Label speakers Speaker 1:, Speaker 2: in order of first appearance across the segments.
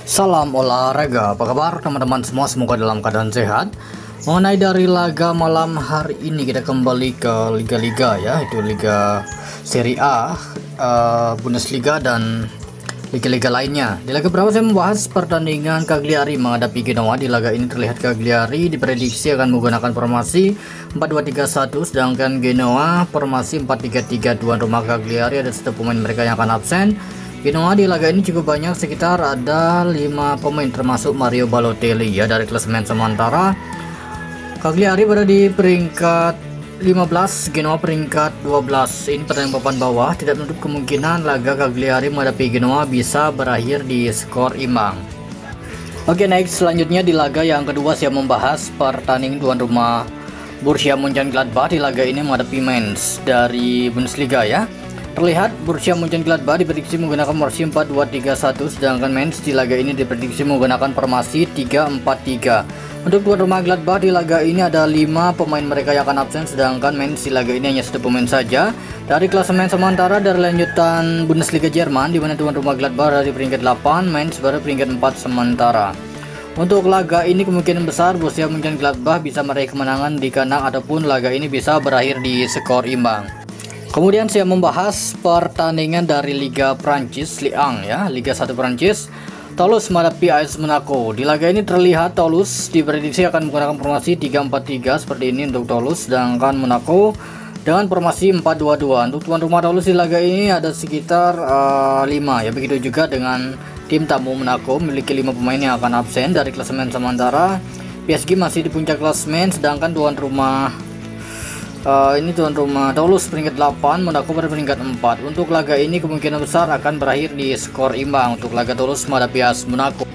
Speaker 1: Salam olahraga, apa kabar teman-teman semua? Semoga dalam keadaan sehat. Mengenai dari laga malam hari ini, kita kembali ke liga-liga ya, itu Liga Serie A, Bundesliga dan liga-liga lainnya. Di laga pertama saya membahas pertandingan Cagliari menghadapi Genoa. Di laga ini terlihat Cagliari diprediksi akan menggunakan formasi 4-2-3-1, sedangkan Genoa formasi 4-3-3. Tuan rumah Cagliari ada satu pemain mereka yang akan absen. Genoa di laga ini cukup banyak, sekitar ada 5 pemain termasuk Mario Balotelli ya. Dari klasemen sementara, Cagliari berada di peringkat 15, Genoa peringkat 12. Ini pertandingan papan bawah, tidak menutup kemungkinan laga Cagliari menghadapi Genoa bisa berakhir di skor imbang. Oke, next selanjutnya di laga yang kedua saya membahas pertandingan tuan rumah Borussia Mönchengladbach. Di laga ini menghadapi Mainz dari Bundesliga ya. Terlihat Borussia Mönchengladbach diprediksi menggunakan formasi 4-2-3-1, sedangkan Mainz di laga ini diprediksi menggunakan formasi 3-4-3. Untuk tuan rumah Gladbach di laga ini ada 5 pemain mereka yang akan absen, sedangkan Mainz di laga ini hanya 1 pemain saja. Dari klasemen sementara dari lanjutan Bundesliga Jerman, di mana tuan rumah Gladbach dari peringkat 8, Mainz baru peringkat 4 sementara. Untuk laga ini kemungkinan besar Borussia Mönchengladbach bisa meraih kemenangan di kandang ataupun laga ini bisa berakhir di skor imbang. Kemudian saya membahas pertandingan dari Liga Prancis, Ligue 1 ya, Liga 1 Prancis. Toulouse menghadapi AS Monaco. Di laga ini terlihat Toulouse diprediksi akan menggunakan formasi 3-4-3 seperti ini untuk Toulouse, sedangkan Monaco dengan formasi 4-2-2. Untuk tuan rumah Toulouse di laga ini ada sekitar 5 ya. Begitu juga dengan tim tamu Monaco, memiliki 5 pemain yang akan absen. Dari klasemen sementara, PSG masih di puncak klasemen, sedangkan tuan rumah tuan rumah Toulouse peringkat 8, Monaco pada peringkat 4. Untuk laga ini kemungkinan besar akan berakhir di skor imbang untuk laga Toulouse menghadapi AS Monaco.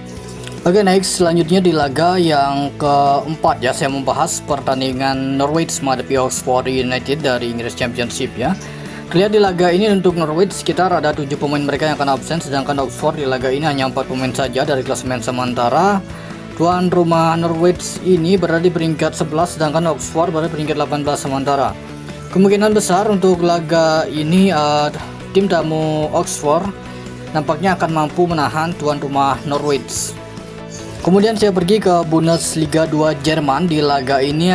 Speaker 1: Oke, next selanjutnya di laga yang keempat ya, saya membahas pertandingan Norwich menghadapi Oxford United dari Inggris Championship ya. Terlihat di laga ini untuk Norwich sekitar ada 7 pemain mereka yang akan absen, sedangkan Oxford di laga ini hanya 4 pemain saja. Dari klasemen sementara, tuan rumah Norwich ini berada di peringkat 11, sedangkan Oxford berada di peringkat 18 sementara. Kemungkinan besar untuk laga ini tim tamu Oxford nampaknya akan mampu menahan tuan rumah Norwich. Kemudian saya pergi ke Bundesliga 2 Jerman. Di laga ini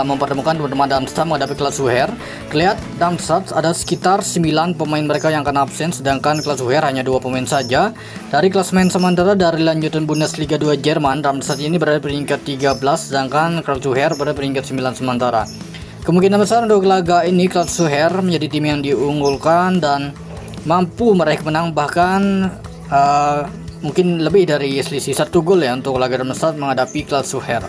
Speaker 1: mempertemukan tuan rumah Darmstadt menghadapi Karlsruhe. Terlihat Darmstadt ada sekitar 9 pemain mereka yang akan absen, sedangkan Karlsruhe hanya 2 pemain saja. Dari klasemen sementara dari lanjutan Bundesliga 2 Jerman, Darmstadt ini berada di peringkat 13, sedangkan Karlsruhe berada di peringkat 9 sementara. Kemungkinan besar untuk laga ini Karlsruhe menjadi tim yang diunggulkan dan mampu meraih kemenangan, bahkan mungkin lebih dari selisih 1 gol ya untuk laga Darmstadt menghadapi Karlsruhe.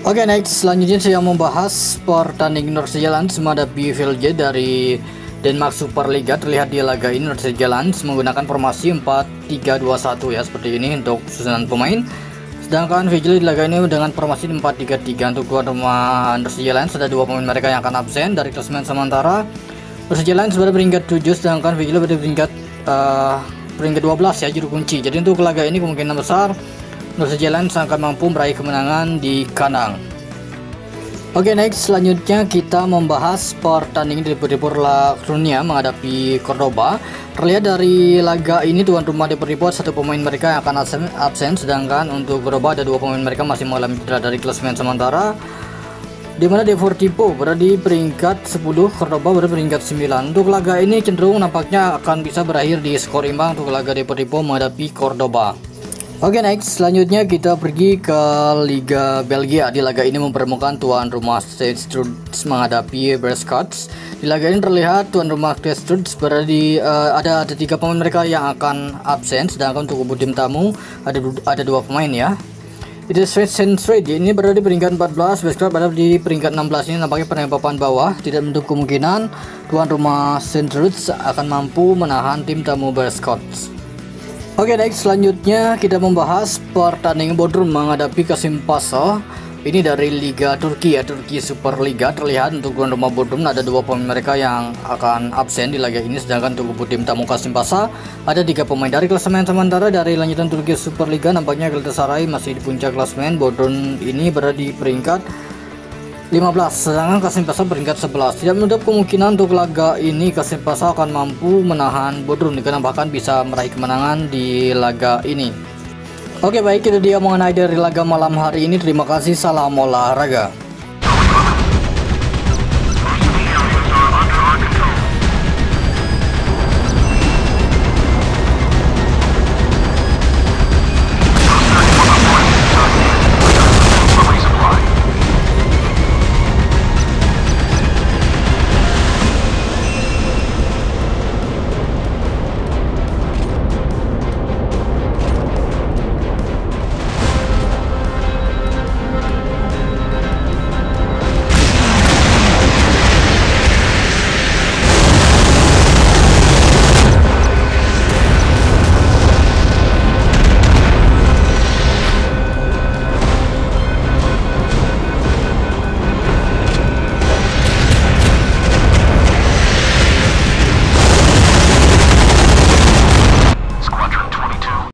Speaker 1: Oke, next selanjutnya saya membahas pertandingan Nordsjælland menghadapi Vejle dari Denmark Superliga. Terlihat di laga ini Nordsjælland menggunakan formasi 4-3-2-1 ya, seperti ini untuk susunan pemain. Sedangkan Vejle di laga ini dengan formasi 4-3-3. Untuk tuan rumah Nordsjælland ada 2 pemain mereka yang akan absen. Dari klasemen sementara, Nordsjælland sudah peringkat 7, sedangkan Vejle berada peringkat 12 ya, juru kunci. Jadi untuk laga ini kemungkinan besar Nordsjælland akan mampu meraih kemenangan di kandang. Oke, next selanjutnya kita membahas pertandingan Deportivo La Coruña menghadapi Cordoba. Terlihat dari laga ini tuan rumah Deportivo 1 pemain mereka yang akan absen, sedangkan untuk Cordoba ada 2 pemain mereka masih mengalami cedera. Dari klasemen sementara, di mana Deportivo berada di peringkat 10, Cordoba berada di peringkat 9. Untuk laga ini cenderung nampaknya akan bisa berakhir di skor imbang untuk laga Deportivo menghadapi Cordoba. Oke, next selanjutnya kita pergi ke Liga Belgia. Di laga ini mempertemukan tuan rumah Stade menghadapi Beerschot. Di laga ini terlihat tuan rumah Stade berada di ada 3 pemain mereka yang akan absen, sedangkan untuk kubu tim tamu ada 2 pemain ya. Itu Sensrad ini berada di peringkat 14, Beerschot berada di peringkat 16. Ini nampaknya pertandingan papan bawah, tidak menutup kemungkinan tuan rumah Sensrad akan mampu menahan tim tamu Beerschot. Oke, next selanjutnya kita membahas pertandingan Bodrum menghadapi Kasimpasa. Ini dari Liga Turki ya, Turki Superliga. Terlihat untuk tuan rumah Bodrum ada 2 pemain mereka yang akan absen di laga ini, sedangkan untuk tim tamu Kasimpasa ada 3 pemain. Dari klasemen sementara dari lanjutan Turki Superliga, nampaknya Galatasaray masih di puncak klasemen. Bodrum ini berada di peringkat 15, sedangkan Kasimpasa peringkat 11. Tidak menutup kemungkinan untuk laga ini Kasimpasa akan mampu menahan Bodrum, dikarenakan bahkan bisa meraih kemenangan di laga ini. Oke baik, itu dia mengenai dari laga malam hari ini. Terima kasih, salam olahraga.